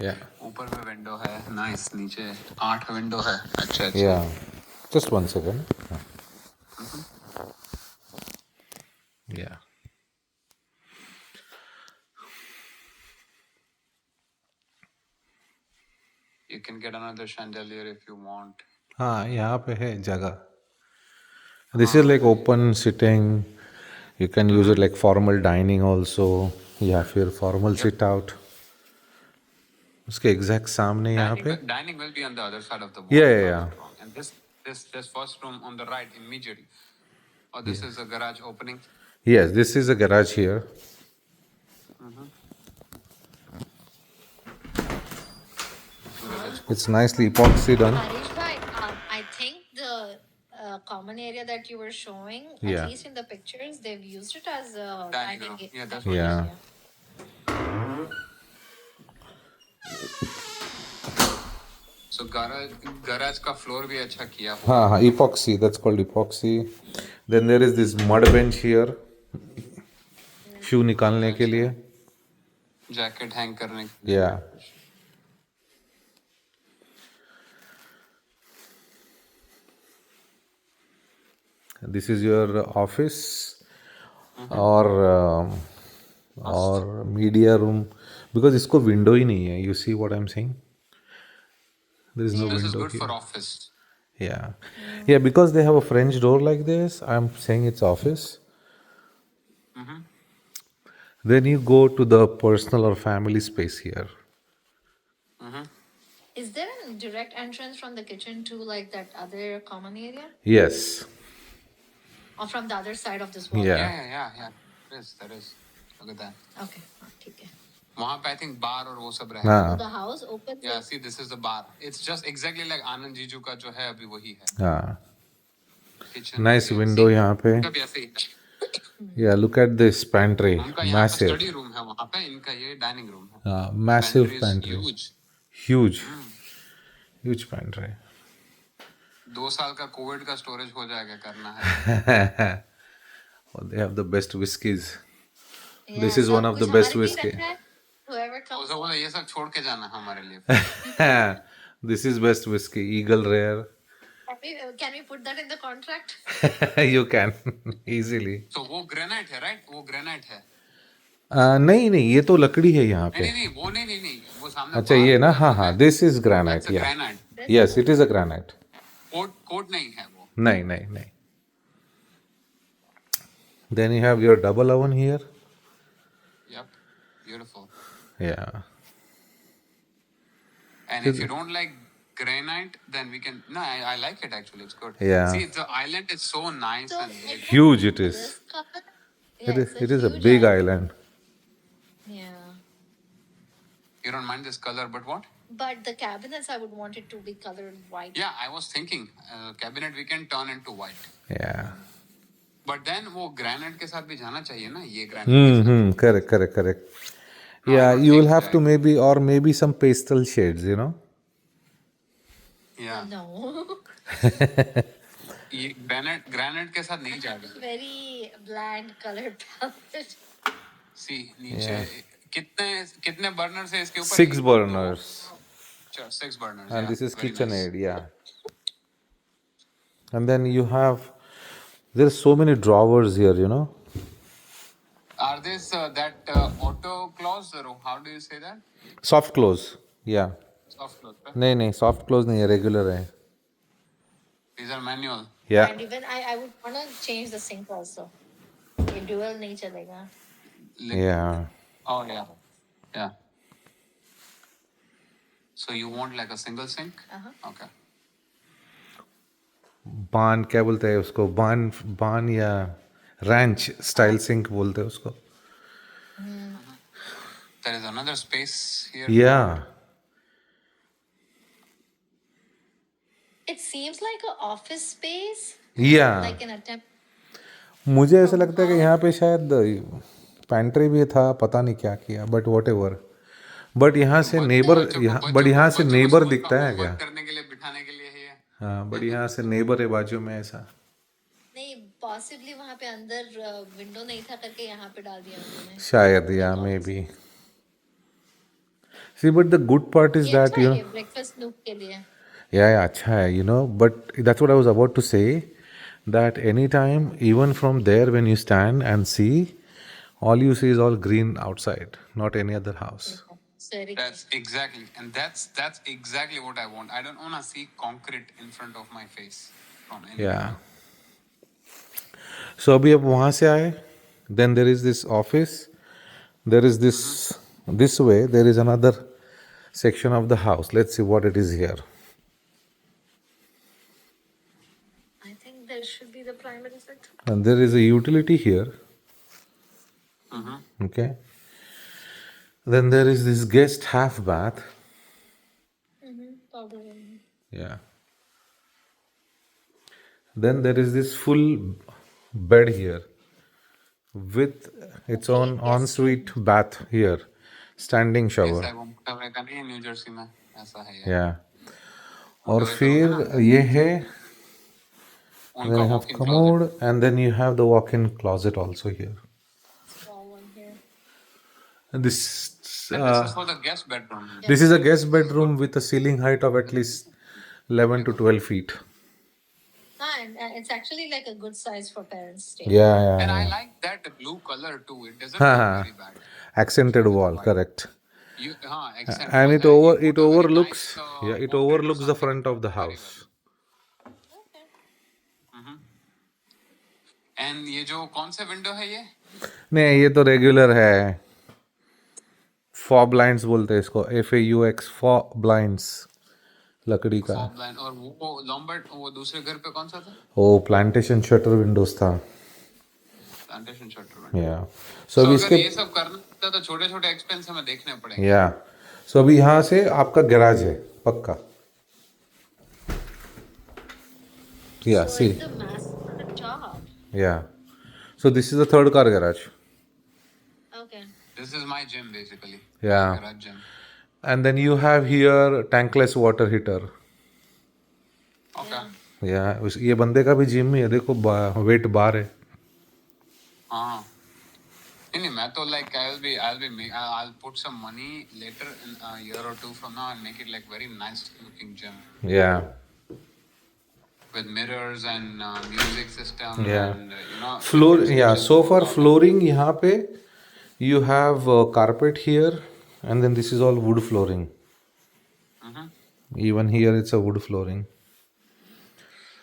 Yeah. ऊपर में window है, नाइस. नीचे 8 विंडो है. अच्छा अच्छा. Yeah. Just 1 second. Yeah. You can get another chandelier if you want. हाँ, यहाँ पे है जगह. This is like open sitting. You can use it like formal dining also, या फिर formal Yep. sit out. उसके exact सामने यहाँ पे. Dining will be on the other side of the wall. Yeah, if yeah, I'm yeah. not wrong. And this first room on the right immediately. Oh, this is a garage opening. Yes, this is a garage here. It's nicely epoxy done. Harish bhai, I think the common area that you were showing, at Yeah. least in the pictures, they've used it as a Dining dining. room. Yeah, that's what Yeah. So garage का floor भी अच्छा किया हुआ. हाँ हाँ, epoxy. That's called epoxy. Then there is this mud bench here. Shoe निकालने के लिए. Jacket hang करने के लिए. Yeah. This is your office or media room, because इसको window ही नहीं है. You see what I'm saying? There is no This is window good here. for office. Yeah. Yeah, because they have a French door like this, I'm saying it's office. Then you go to the personal or family space here. Is there a direct entrance from the kitchen to like that other common area, Yes. or from the other side of this wall? Yeah. Yeah. There is. Look at that. Okay. ठीक है. वहाँ पे I think bar और वो सब रहेगा. हाँ. So the house opens. Yeah, see, this is the bar. It's just exactly like Anand Jiju का जो है अभी वही है. हाँ. Kitchen. Nice area. window See, यहाँ पे. इनका भी ऐसे ही है. Yeah, look at this pantry. उनका यहाँ पे Massive. study room है, वहाँ पे इनका ये dining room है. Massive is pantry. huge. Huge. Huge pantry. 2 साल का कोविड का स्टोरेज हो जाएगा करना है. Oh, they have the best whiskeys. Yeah, This is सब one of the कुछ best हमारे लिए whiskey. रखा है. Whoever comes. उसे बोला ये सब छोड़ के जाना हमारे लिए. This is best whiskey. Eagle Rare. Can we put that in the contract? You can easily. तो वो ग्रेनाइट है, राइट? वो ग्रेनाइट है. नहीं नहीं, ये तो लकड़ी है यहाँ पे. नहीं वो नहीं वो सामने. अच्छा ये ना, हाँ हाँ, this is granite. Yeah. Granite. Yes, it is a granite. Coat नहीं है वो. नहीं. Then you have your double oven here. Yep, beautiful. Yeah. And if you don't like granite, then we can. No, I like it actually. It's good. Yeah. See, the island is so nice So and big. Huge it is. this color. It Yeah, is. it's It is a huge big island. island. Yeah. You don't mind this color, but what? But the cabinets, I would want it to be colored white. Yeah, I was thinking cabinet we can turn into white. Yeah. But then वो granite के साथ भी जाना चाहिए ना, ये granite. Correct. No, I Yeah, don't you will think have that. to maybe some pastel shades, you know. Yeah. No. ये granite के साथ नहीं जाएगा. Very bland colored palette. See, नीचे कितने burners है इसके ऊपर? 6 burners. Sure, 6 burners. And yeah, this is very KitchenAid, nice. yeah. And then there's so many drawers here, you know. Are this that auto close or how do you say that? Soft close, yeah. Soft close, right? नहीं soft close नहीं है, regular है. These are manual. Yeah. And even I would want to change the sink also. ये dual नहीं चलेगा. Yeah. Oh yeah. So you want like a single sink? Okay. बान क्या बोलते हैं उसको, बान या ranch style sink बोलते हैं उसको. There is another space here. Yeah. It seems like an office space. Yeah. Like an attempt. मुझे ऐसा लगता है कि यहाँ पे शायद पैंट्री भी था, पता नहीं क्या किया, बट व्हाटएवर. बट यहाँ से नेबर दिखता है क्या? करने के लिए बिठाने के लिए है ये. हाँ, बट यहाँ से नेबर है बाजू में ऐसा. नहीं, possibly वहाँ पे अंदर विंडो नहीं था करके यहाँ पे डाल दिया उन्होंने. शायद, या may be. See, but the good part is ये that, अच्छा है ये ब्रेकफास्ट नूक के लिए. yeah, अच्छा है, but that's what I was about to say, that anytime, even from there, when you stand and see, all you see is all green outside, not any other house. It's very good. That's exactly, and that's exactly what I want. I don't want to see concrete in front of my face from any Yeah. window. So अभी अब वहाँ से आए, then there is this office, there is this way, there is another section of the house. Let's see what it is here. I think there should be the primary sector. And there is a utility here. Okay. Then there is this guest half bath. Powder room. Yeah. Then there is this full bed here with its own ensuite bath here, standing shower. ऐसा घूमने का नहीं है new Jersey में, ऐसा है यार. Yeah. और फिर ये है, then उनका you have walk-in closet. commode, and then you have the walk-in closet also here. Small one here. And this And this is for the guest bedroom. this is a guest bedroom with a ceiling height of at least 11 to 12 feet. And it's actually like a good size for parents stay. Yeah. And I like that blue color too. It doesn't look very bad. Accented wall, correct. Accent And wall, it you over put it a very overlooks nice, yeah, it portrait or overlooks the something. front of the Very house. Okay. And ये जो कौन सा window है ये? नहीं, ये तो regular है. फॉ ब्लाइंड्स बोलते हैं इसको, FAUX, फॉ ब्लाइंड्स, लकड़ी का. Fog line. और वो Lombard वो दूसरे घर पे कौन सा था? ओ प्लांटेशन शटर विंडोज था. Plantation shutter window. या So सो अभी अगर इसके ये सब करना था तो छोटे छोटे एक्सपेंस हमें देखने पड़ेंगे. या सो अभी यहाँ से आपका गैराज है पक्का. या So C it's a massive job. या so this is the third car garage. Okay. This is my gym basically. Yeah. Garage gym. And then you have here tankless water heater. Okay. ये बंदे का भी gym ही है, देखो wait बार है. हाँ. नहीं मैं तो like I'll put some money later in a year or two from now and make it like very nice looking gym Yeah. with mirrors and music system Yeah. and Floor, different yeah, switches. so far flooring यहाँ पे you have carpet here, and then this is all wood flooring. Even here it's a wood flooring.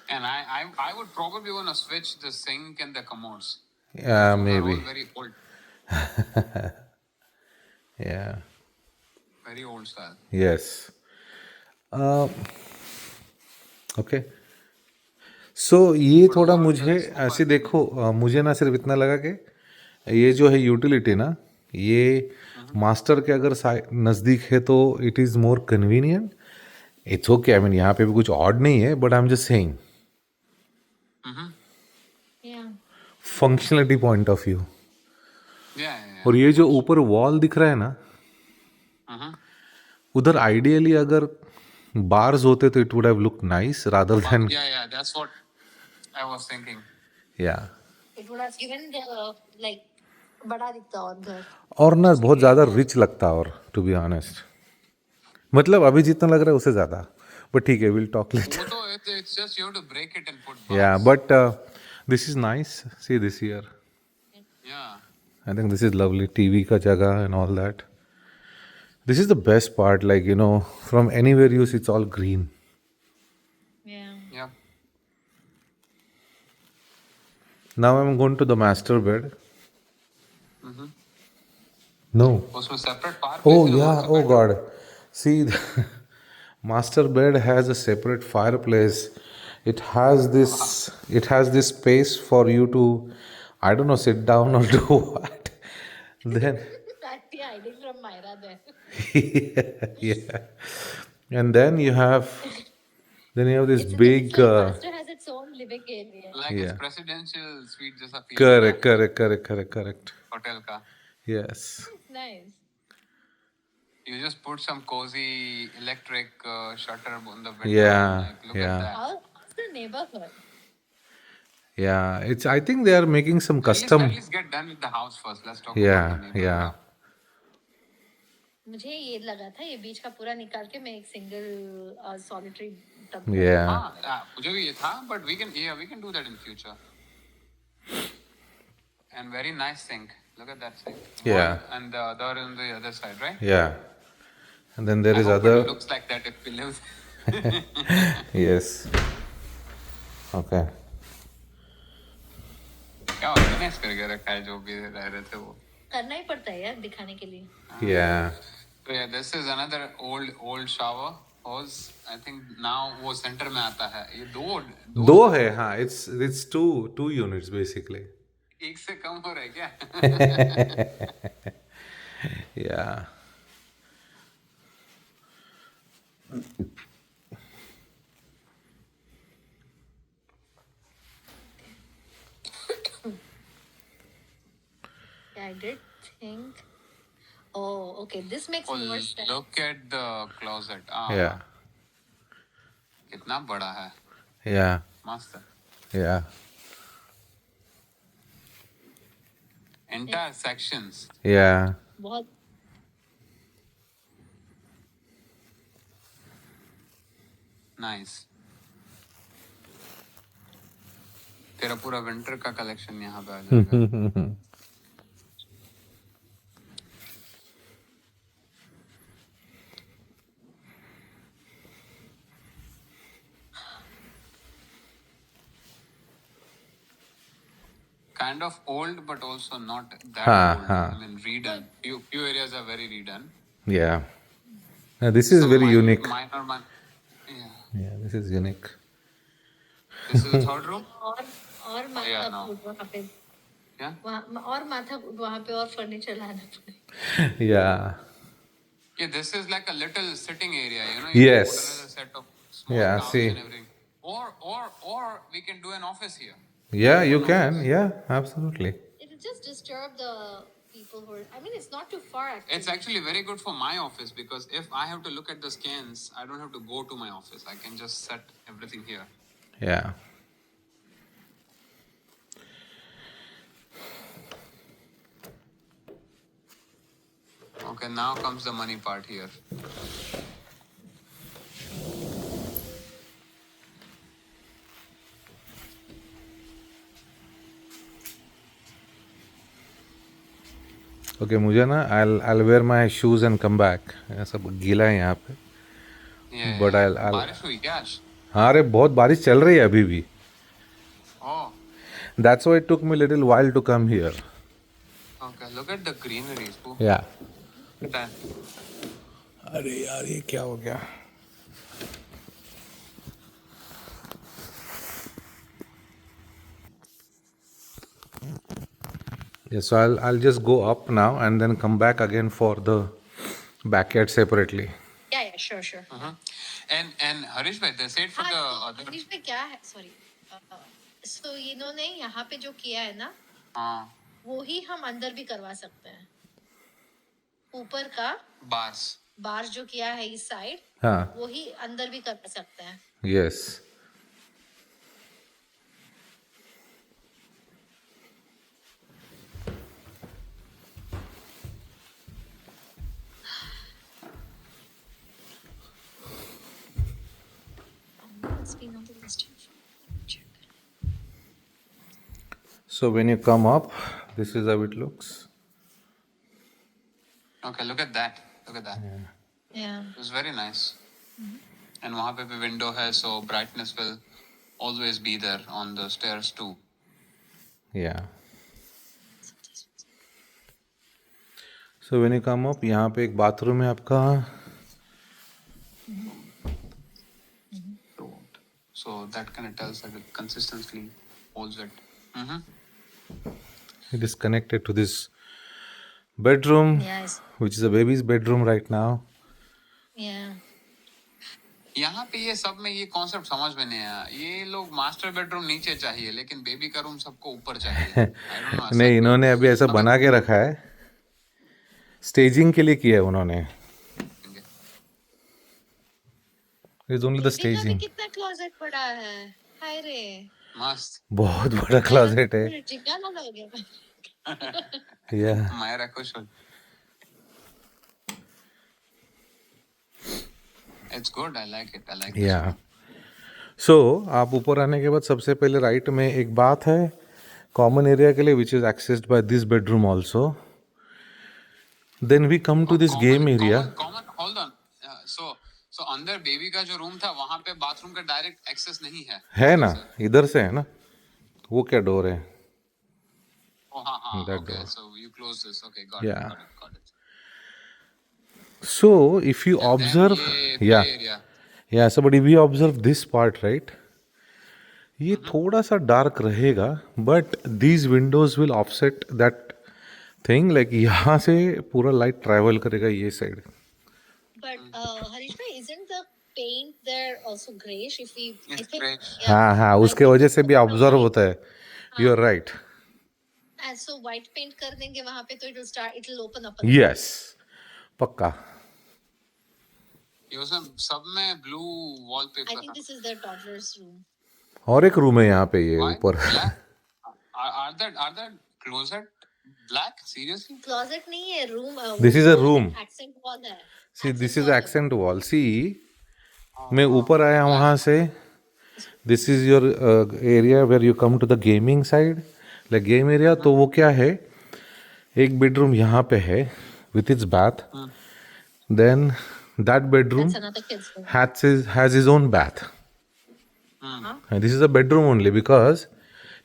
And I would probably want to switch the sink and the commodes. Yeah, Those are maybe. all very old, Yeah. very old style. Yes. Okay. So ये थोड़ा मुझे ऐसे देखो, मुझे ना सिर्फ इतना लगा कि ये जो है यूटिलिटी ना, ये मास्टर के अगर नज़दीक है तो it is more convenient. It's okay, I mean यहाँ पे भी कुछ ऑड नहीं है, but I am just saying Yeah. Functionality point of view. Yeah. और ये जो ऊपर वॉल दिख रहा है ना, उधर आइडियली अगर बार्स होते तो it would have look nice rather than. Yeah. That's what I was thinking. या It would have given the like बड़ा दिखता और घर. और ना बहुत ज़्यादा रिच लगता, और टू बी ऑनेस्ट मतलब अभी जितना लग रहा है उससे ज़्यादा, बट ठीक है, विल टॉक लेटर. वो तो it's just you have to break it and put bars. Yeah but this is nice. See this year, Yeah. I think this is lovely. TV का जगह and all that. This is the best part, like from anywhere you see it's all green. Yeah. Yeah. Now I am going to the master bed. No. उसमें separate fireplace Oh is yeah, also oh better. god. See, the master bed has a separate fireplace. It has this space for you to, I don't know, sit down or do what. Then I'd be hiding from Myra there. yeah. And then you have this It's big like Master has its own living area. Like Yeah. it's presidential suite जैसा feel correct. Hotel का. Yes. It's nice. You just put some cozy electric shutter on the window. Yeah, Like, look yeah. at that. How's the neighborhood? Yeah, it's, I think they are making some At custom. least get done with the house first. Let's talk Yeah, about the neighborhood. yeah. मुझे ये लगा था ये बीच का पूरा निकाल के मैं एक सिंगल सॉलिटरी टब Yeah. हाँ मुझे भी ये था, but we can do that in future. And very nice sink. Look at that sink. Yeah. One and the other on the other side, right? Yeah. And then there I is hope other. it looks like that if we live. Yes. Okay. क्या organise करके रखा है जो भी रह रहे थे वो. करना ही पड़ता है यार दिखाने के लिए. Yeah. So yeah, this is another old shower hose. I think now वो center में आता है. ये दो है हाँ. It's two units basically. एक से कम हो रहा है क्या? Yeah. I did think. Oh, okay. This makes Oh, more sense. look at the closet. Yeah. कितना बड़ा है. Yeah. मस्त है. Yeah. Entire sections. Yeah. बहुत Nice. तेरा पूरा विंटर का कलेक्शन यहाँ पे आ जाएगा. Kind of old, but also not that हाँ, old. हाँ. I mean, redone. Few areas are very redone. Yeah. Now, this is very unique. Minor. Yeah. Yeah, this is unique. This is the third room. और Yeah, माथा no. कूट वहाँ पे Yeah. और माथा कूट वहाँ पे और फर्नीचर लाना पड़ेगा. Yeah. Yeah, this is like a little sitting area. You know. Yes. Put another set of small Yeah, couch see. and everything. Or we can do an office here. Yeah, you can. Yeah, absolutely. It will just disturb the people who are. I mean, it's not too far actually. It's actually very good for my office because if I have to look at the scans, I don't have to go to my office. I can just set everything here. Yeah. Okay, now comes the money part here. Okay, मुझे ना I'll wear my shoes and come back. सब गीला है यहाँ पे. Yeah. But I'll बारिश हुई क्या आज? हाँ अरे बहुत बारिश चल रही है अभी भी. Oh, That's why it took me a little while to come here. okay. Look at the greenery. Look Yeah. at that. अरे यार ये क्या हो गया? Yeah, so I'll just go up now and then come back again for the backyard separately. Yeah, sure. And Harish bhai, they said for the हाँ, other. English में क्या है? Sorry. So इन्होंने यहाँ पे जो किया है ना, हाँ. वो ही हम अंदर भी करवा सकते हैं. ऊपर का Bars. बार जो किया है इस साइड, हाँ. वो ही अंदर भी कर सकते हैं. Yes. It's been on the list. Check. So when you come up, this is how it looks. Okay, look at that. Look at that. Yeah. It was very nice. And वहाँ पे भी window है, so brightness will always be there on the stairs too. Yeah. So when you come up, यहाँ पे एक bathroom है आपका. So that kind of tells that it consistently holds it. It is connected to this bedroom, Yes. which is a baby's bedroom right now. Yeah. यहाँ पे ये सब में ये कॉन्सेप्ट समझ में नहीं आया. ये लोग मास्टर बेडरूम नीचे चाहिए, लेकिन बेबी का रूम सबको ऊपर चाहिए. I don't know. नहीं इन्होंने अभी ऐसा बना के रखा है. स्टेजिंग के लिए किया है उन्होंने. It's only the बेबी का भी staging. कितना क्लोजेट बड़ा है. हाय रे. मस्त. बहुत बड़ा क्लोजेट है. चिंगाना हो गया. Yeah. मायरा खुश हो. It's good. I like it. I like this या one. सो आप ऊपर आने के बाद सबसे पहले राइट में एक बात है कॉमन एरिया के लिए which is accessed by this bedroom also. Then we come to this game area. Common hold on. So अंदर बेबी का जो रूम था वहां पे बाथरूम का डायरेक्ट एक्सेस नहीं है. है ना, इधर से है ना. वो क्या डोर है? Oh, हाँ. That Okay, door. so you close this. Okay, got Yeah. got it. So if you And observe, then ये yeah, play area. yeah. So but if we observe this part, right? ये थोड़ा सा dark रहेगा, but these windows will offset that thing. Like यहाँ से पूरा light travel करेगा ये side. But Harish bhai, isn't the paint there also grayish? If we, I It's think, greyish. yeah, हाँ हाँ, I उसके think वजह से it's भी from ऑब्जर्व white. होता है. You are right. And so white paint कर देंगे वहाँ पे तो it will open up. Yes, पक्का. ये उसमें सब में ब्लू I वॉलपेपर think था. this is the toddler's room. और एक रूम है यहाँ पे ये Why? ऊपर. Black? Are the closet black? Seriously? Closet नहीं है room. This is a room. Accent wall है. See Accent this is wall है. Accent wall. सी मैं ऊपर आया वहाँ से. This is your area where you come to the gaming side, like game area. तो वो क्या है, एक बेडरूम यहाँ पे है with its bath. Then that bedroom That's another kid's room. has his own bath. And this is a bedroom only because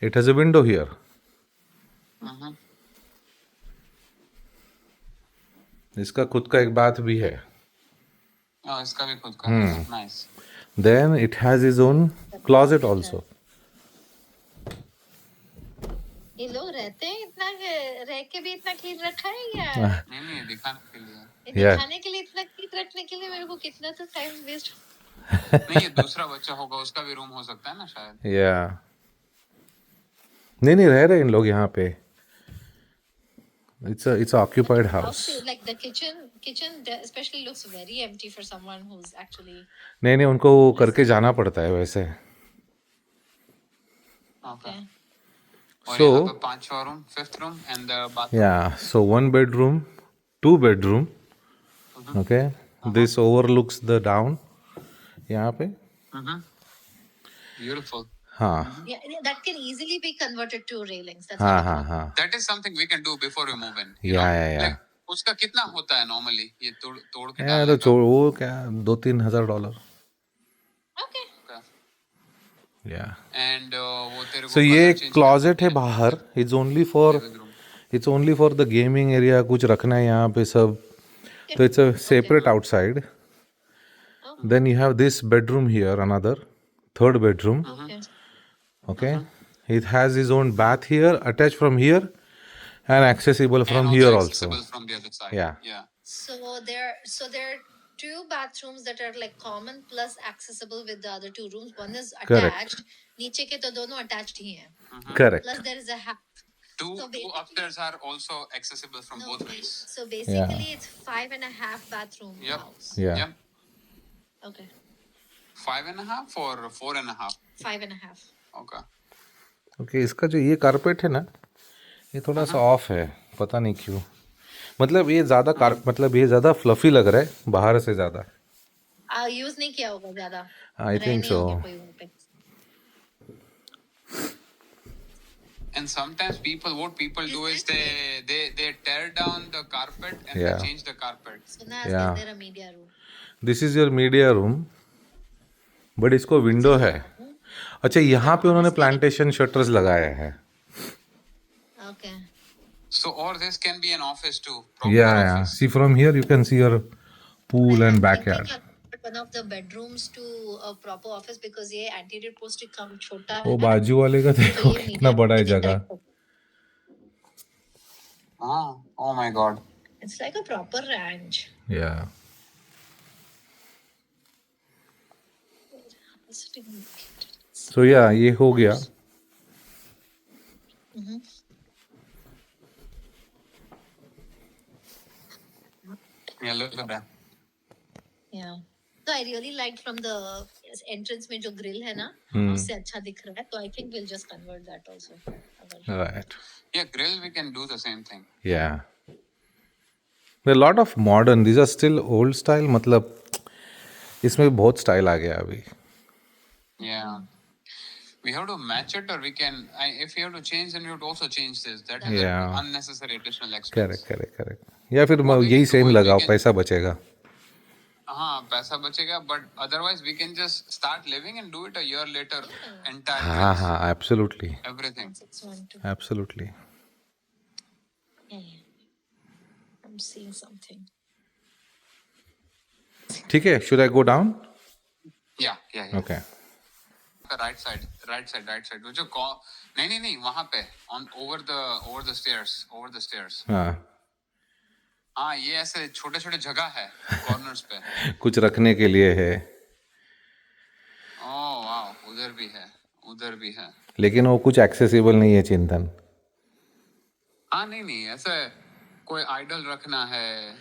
it has a window here. इसका खुद का एक बाथ भी है. Oh, इसका भी खुद का है. Nice. Then it has his own closet also. ये लोग रहते हैं इतना रह के भी इतना क्लीन रखा है या नहीं दिखाने के लिए. ये Yeah. दिखाने के लिए इतना क्लीन रखने के लिए मेरे को कितना तो टाइम वेस्ट. नहीं, ये दूसरा बच्चा होगा, उसका भी रूम हो सकता है ना शायद. Yeah. नहीं रह रहे इन लोग यहाँ पे. It's a occupied house. Like the kitchen especially looks very empty for someone who's actually. नहीं उनको वो करके जाना पड़ता है वैसे. Okay. और So यहाँ पे 5वां room, 5th room and the bathroom. yeah, so 1 bedroom, 2 bedroom. Okay, this overlooks the down. यहाँ पे. Beautiful. हाँ Yeah, that can easily be converted to railings. That's हाँ not a हाँ problem. हाँ. That is something we can do before we move in. you Yeah, know? yeah. Like, उसका कितना होता है normally ये तोड़ के यार डालने तो वो क्या $2,000-3,000. Okay. का? Yeah. And वो तेरे को So ये colour change क्लोजेट है बाहर. It's only for the gaming area. कुछ रखना है यहाँ पे सब. So it's a separate outside. Then you have this bedroom here, another 3rd bedroom. Okay. Okay, it has his own bath here, attached from here, and accessible from and here accessible also. from the other side. Yeah. Yeah. So there are 2 bathrooms that are like common plus accessible with the other 2 rooms. One is Correct. attached. नीचे के तो दोनों attached ही हैं. Correct. Plus there is a half. Two basically- upstairs are also accessible from both ways. So basically it's 5.5 bathroom Yep. house. Yeah. Yep. Okay. 5.5 or 4.5. 5.5. Okay. Okay, इसका जो ये carpet है ना, ये थोड़ा सा ऑफ है, पता नहीं क्यों. मतलब ये ज़्यादा फ्लफी लग रहा है बाहर से ज़्यादा. यूज नहीं किया होगा ज्यादा. I think so. And sometimes what people do is they tear down the carpet and Yeah. they change the carpet. So now Yeah. is there a media room? This is your media room, but इसको window है. अच्छा, यहाँ पे उन्होंने plantation shutters लगाया है. Okay. So or this can be an office too. Proper Yeah. office. See from here you can see your pool and I'm backyard. thinking of one of the bedrooms to a proper office because ये anterior post कम छोटा है वो ना. बाजू वाले का देखो तो ये कितना media बड़ा है room जगह. Oh my God. It's like a proper ranch. या सो या ये हो गया. Yeah, look at that. Yeah. So I really liked from the entrance में जो grill है ना, उससे अच्छा दिख रहा है. तो I think we'll just convert that also. Right. Yeah, grill we can do the same thing. Yeah. There are a lot of modern. These are still old style. मतलब इसमें भी बहुत स्टाइल आ गया अभी. Yeah. We have to match it, or we can. If we have to change, then we have to also change this. That is Yeah. an unnecessary additional expense. Correct correct correct. या फिर What we यही can do same is we लगाओ, can. पैसा बचेगा. हाँ, पैसा बचेगा, but otherwise we can just start living and do it a year later. Entire हाँ grills, हाँ, absolutely everything. 612. Absolutely. Yeah, yeah. I'm seeing something. ठीक है, should I go down? Yeah. Okay. Right side वो जो नहीं वहां पे on over the stairs. हाँ, ये ऐसे छोटे छोटे जगह है कॉर्नर्स पे. कुछ रखने के लिए है, ओह वाह, उधर भी है. लेकिन वो कुछ एक्सेसिबल नहीं है चिंतन. हाँ, नहीं ऐसे कोई आइडल रखना है.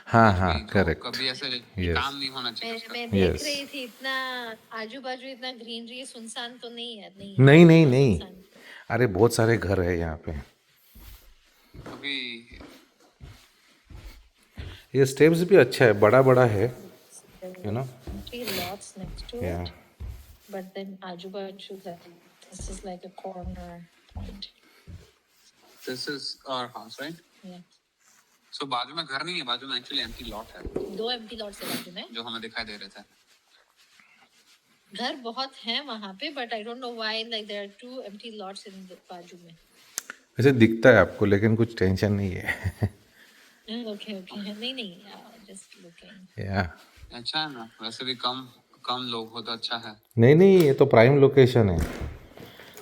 हाँ हाँ, तो करेक्ट. कभी ऐसे Yes. काम नहीं होना चाहिए उसका. मैं देख Yes. रही थी, इतना आजू बाजू इतना ग्रीनरी, सुनसान तो नहीं है. नहीं नहीं नहीं, सुनसान. अरे बहुत सारे घर है यहाँ पे. अभी ये स्टेप्स भी अच्छा है, बड़ा बड़ा है, you know. 3 lots next to Yeah. it, but then आजू बाजू this is like a corner point. This is our house, right? Yeah. So बाजू में घर नहीं है, बाजू में एक्चुअली एम्प्टी लॉट है 2 empty lots है बाजू में. जो हमें दिखाई दे रहे थे. घर बहुत हैं वहाँ पे, but I don't know why like there are 2 empty lots in the बाजू में. वैसे दिखता है आपको, लेकिन कुछ टेंशन नहीं है. Okay. नहीं, just looking. या अच्छा है ना, वैसे भी कम लोग हो तो अच्छा है. नहीं, ये तो प्राइम लोकेशन है,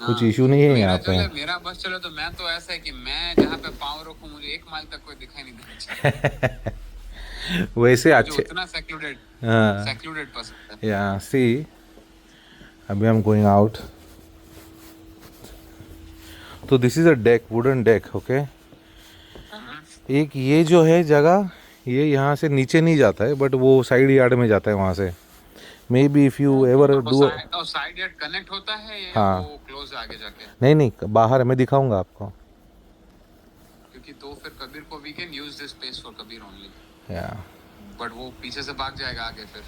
कुछ इशू नहीं है यहाँ पे. मेरा बस चलो तो मैं तो ऐसा है कि मैं जहाँ पे पाँव रखूं मुझे 1 माइल तक कोई दिखाई नहीं देना. वैसे जो अच्छे. उतना सेक्लूडेड हाँ, पसंद है. या सी, अभी हम गोइंग आउट. तो this is a deck, wooden deck. Okay. एक ये जो है जगह, ये यहाँ से नीचे नहीं जाता है, बट वो साइड यार्ड में जाता है वहाँ से. May be if you ever do. Side yard connect होता है या हाँ. वो क्लोज आगे जाके? नहीं, बाहर है, मैं दिखाऊंगा आपको. क्योंकि तो फिर कबीर को we can use this space for Kabir only, yeah but वो पीछे से भाग जाएगा आगे फिर.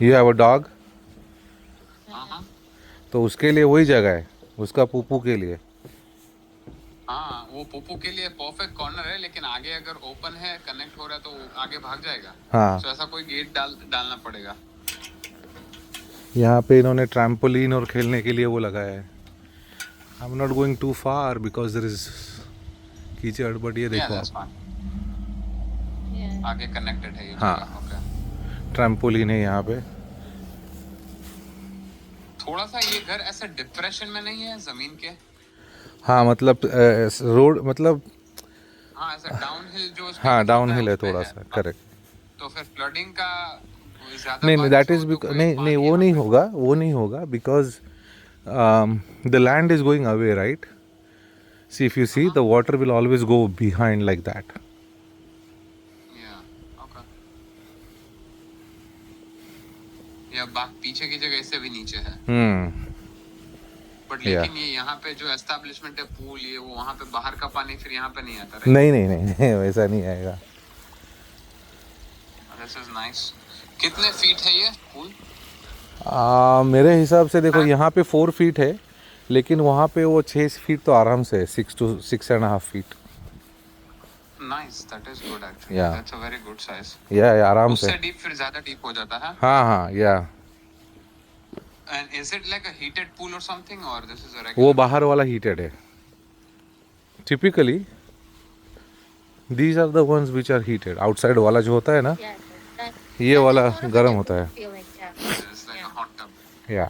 यू हैव अ डॉग, हाँ, तो उसके लिए वही जगह है, उसका पूपू के लिए. हाँ, वो पोपो के लिए परफेक्ट कॉर्नर है, लेकिन आगे अगर ओपन है, कनेक्ट हो रहा है, तो वो आगे भाग जाएगा. हाँ. तो ऐसा कोई गेट डालना पड़ेगा. यहाँ पे इन्होंने ट्रैम्पोलिन और खेलने के लिए वो लगाया है. I am not going to far because there is कीचड़, बट ये देखो that's आप, fine. Yeah. आगे कनेक्टेड है ये हाँ. जगह. Okay. ट्रैम्पोलिन है यहाँ पे. थोड़ा सा ये घर ऐसे डिप्रेशन में नहीं है जमीन के? हाँ, मतलब रोड, मतलब हाँ, ऐसा डाउनहिल जो उसके हाँ, नीचे डाउन होता है, हिल है उस पे थोड़ा सा. करेक्ट. तो फिर फ्लडिंग का ज्यादा नहीं, बारिश दैट हो इज तो कोई नहीं, पानी वो यहाँ नहीं पे- होगा, because the land is going away, right. See, if you see, the water will always go behind like that. Yeah, okay. या पीछे की जगह इससे भी नीचे है. बट लेकिन ये यहाँ पे जो एस्टैब्लिशमेंट है, पूल, ये वो वहाँ पे बाहर का पानी फिर यहाँ पे नहीं आता. नहीं, वैसा नहीं आएगा. This is nice. कितने फीट है ये पूल? मेरे हिसाब से देखो, यहाँ पे 4 फीट है, लेकिन वहाँ पे वो 6 फीट तो आराम से, 6 to 6.5 feet. Nice, that is good actually. Yeah. That's a very good size. या आराम से. उससे डीप फिर ज्यादा डीप हो जाता है. हाँ, या And is it like a heated pool or something, or this is a वो regular? बाहर वाला हीटेड है. Typically these are the ones which are heated. Outside वाला जो होता है ना, Yeah. ये वाला गर्म होता है. Feel like that. It's like a hot tub. या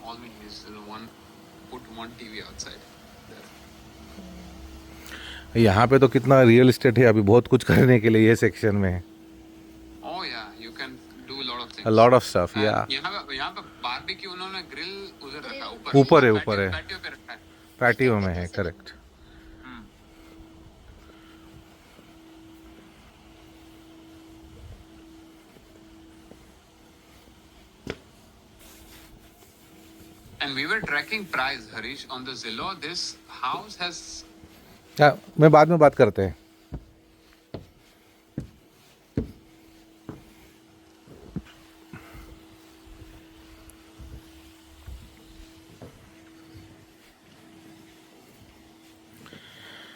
All we need is put one TV outside. यहाँ पे तो कितना रियल एस्टेट है अभी, बहुत कुछ करने के लिए ये सेक्शन में. Oh yeah, you can do a lot of things. A lot of stuff. And या यहाँ पे बारबेक्यू उन्होंने ग्रिल उधर रखा है, ऊपर. ऊपर है, Patio- ऊपर है. patio पे रखा है. पैटियो में है. Correct. And we were tracking price, Harish, on the Zillow. This house has मैं बाद में बात करते हैं.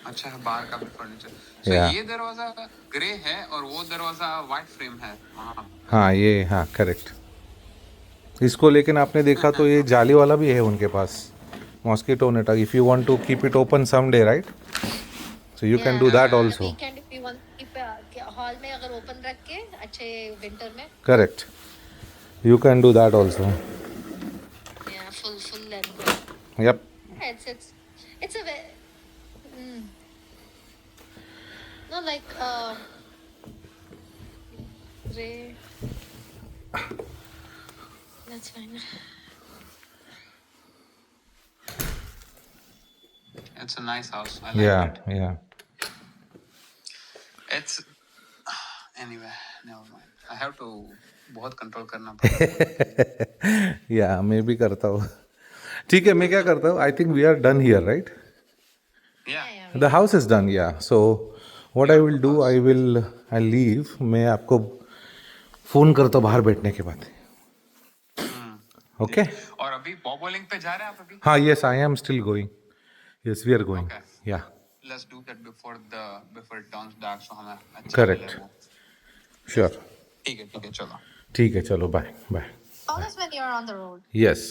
अच्छा है, बाहर का भी फर्नीचर। सो Yeah. ये दरवाजा ग्रे है और वो दरवाजा व्हाइट फ्रेम है वहाँ। हाँ ये हाँ करेक्ट। इसको लेकिन आपने देखा तो ये जाली वाला भी है उनके पास, mosquito net. If you want to keep it open some day right, so you can do Yeah, that on the also. weekend if you want to keep हॉल में अगर ओपन रख के अच्छे विंटर में, correct, you can do that also. yeah, full length. Yup. It's a no like gray. That's fine. It's a nice house. I like या it. या It's anyway, never mind. I have to बहुत control करना पड़ता है। या मैं भी करता हूँ। ठीक है, मैं क्या करता हूँ, I think we are done here right, Yeah. The house is done. या so what I will do, I leave, मैं आपको फ़ोन करता हूँ बाहर बैठने के बाद। ओके। और अभी बॉबोलिंग पे जा रहे हैं आप अभी? हाँ yes, I am still going. Yes we are going. Okay. Yeah Let's do that before it turns dark, so हमें अच्छा Correct. मिले वो। श्योर। ठीक है चलो। ठीक है चलो, bye bye. Call us when you're on the road. Yes.